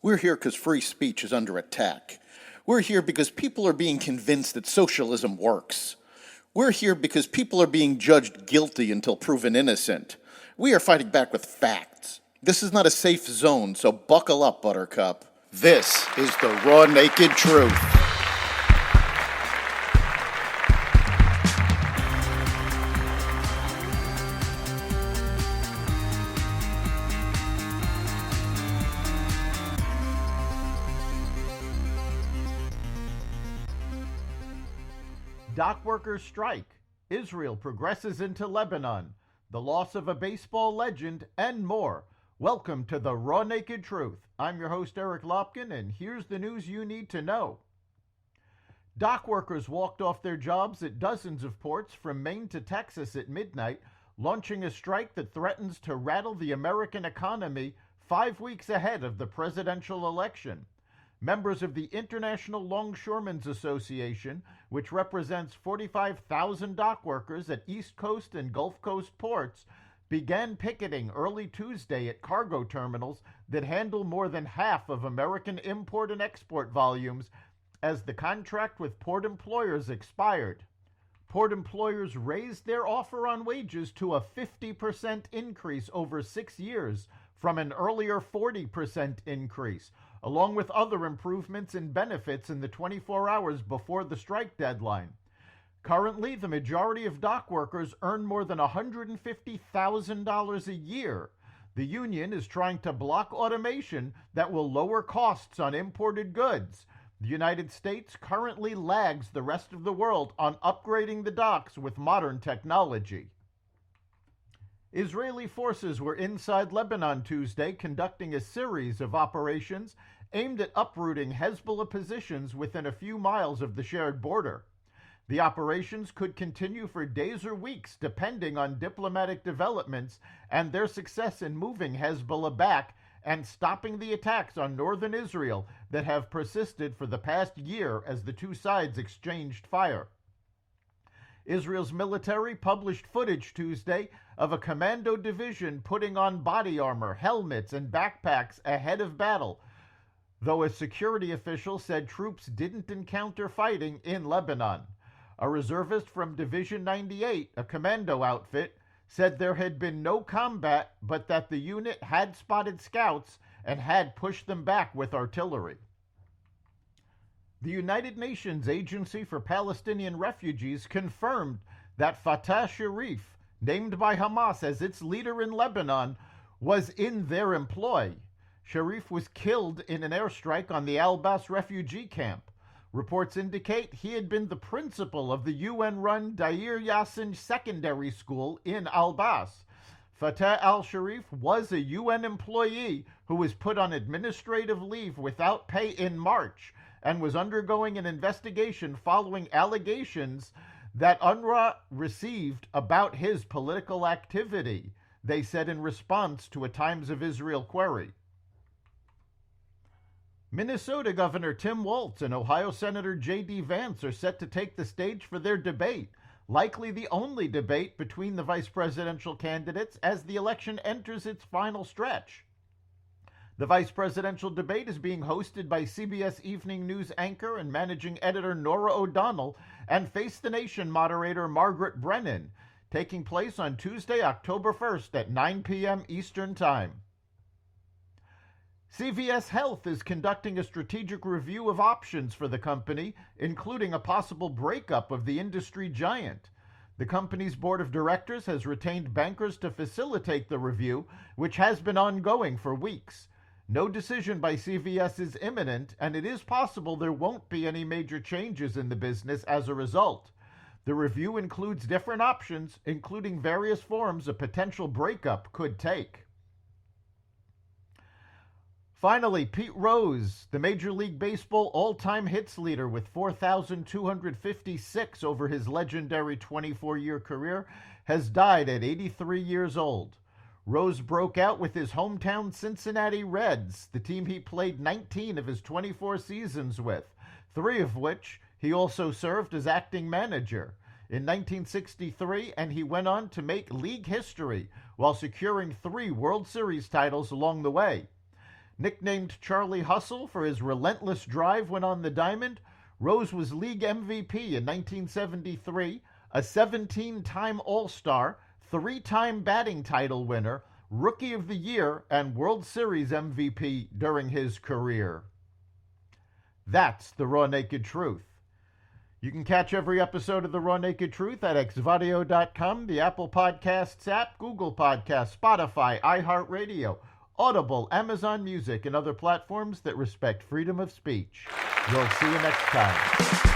We're here because free speech is under attack. We're here because people are being convinced that socialism works. We're here because people are being judged guilty until proven innocent. We are fighting back with facts. This is not a safe zone, so buckle up, Buttercup. This is the raw, naked truth. Dockworkers strike. Israel progresses into Lebanon. The loss of a baseball legend, and more. Welcome to the Raw Naked Truth. I'm your host, Eric Lopkin, and here's the news you need to know. Dockworkers walked off their jobs at dozens of ports from Maine to Texas at midnight, launching a strike that threatens to rattle the American economy 5 weeks ahead of the presidential election. Members of the International Longshoremen's Association, which represents 45,000 dockworkers at East Coast and Gulf Coast ports, began picketing early Tuesday at cargo terminals that handle more than half of American import and export volumes as the contract with port employers expired. Port employers raised their offer on wages to a 50% increase over 6 years from an earlier 40% increase, along with other improvements and benefits in the 24 hours before the strike deadline. Currently, the majority of dock workers earn more than $150,000 a year. The union is trying to block automation that will lower costs on imported goods. The United States currently lags the rest of the world on upgrading the docks with modern technology. Israeli forces were inside Lebanon Tuesday conducting a series of operations aimed at uprooting Hezbollah positions within a few miles of the shared border. The operations could continue for days or weeks depending on diplomatic developments and their success in moving Hezbollah back and stopping the attacks on northern Israel that have persisted for the past year as the two sides exchanged fire. Israel's military published footage Tuesday of a commando division putting on body armor, helmets, and backpacks ahead of battle, though a security official said troops didn't encounter fighting in Lebanon. A reservist from Division 98, a commando outfit, said there had been no combat, but that the unit had spotted scouts and had pushed them back with artillery. The United Nations Agency for Palestinian Refugees confirmed that Fatah Sharif, named by Hamas as its leader in Lebanon, was in their employ. Sharif was killed in an airstrike on the Al-Bas refugee camp. Reports indicate he had been the principal of the UN-run Dair Yassin Secondary School in Al-Bas. Fatah al-Sharif was a UN employee who was put on administrative leave without pay in March and was undergoing an investigation following allegations that UNRWA received about his political activity, they said in response to a Times of Israel query. Minnesota Governor Tim Walz and Ohio Senator J.D. Vance are set to take the stage for their debate, likely the only debate between the vice presidential candidates as the election enters its final stretch. The vice presidential debate is being hosted by CBS Evening News anchor and managing editor Norah O'Donnell and Face the Nation moderator Margaret Brennan, taking place on Tuesday, October 1st at 9 p.m. Eastern Time. CVS Health is conducting a strategic review of options for the company, including a possible breakup of the industry giant. The company's board of directors has retained bankers to facilitate the review, which has been ongoing for weeks. No decision by CVS is imminent, and it is possible there won't be any major changes in the business as a result. The review includes different options, including various forms a potential breakup could take. Finally, Pete Rose, the Major League Baseball all-time hits leader with 4,256 over his legendary 24-year career, has died at 83 years old. Rose broke out with his hometown Cincinnati Reds, the team he played 19 of his 24 seasons with, 3 of which he also served as acting manager. In 1963, and he went on to make league history while securing 3 World Series titles along the way. Nicknamed Charlie Hustle for his relentless drive when on the diamond, Rose was league MVP in 1973, a 17-time All-Star, 3-time batting title winner, Rookie of the Year, and World Series MVP during his career. That's the Raw Naked Truth. You can catch every episode of The Raw Naked Truth at xvadio.com, the Apple Podcasts app, Google Podcasts, Spotify, iHeartRadio, Audible, Amazon Music, and other platforms that respect freedom of speech. We'll see you next time.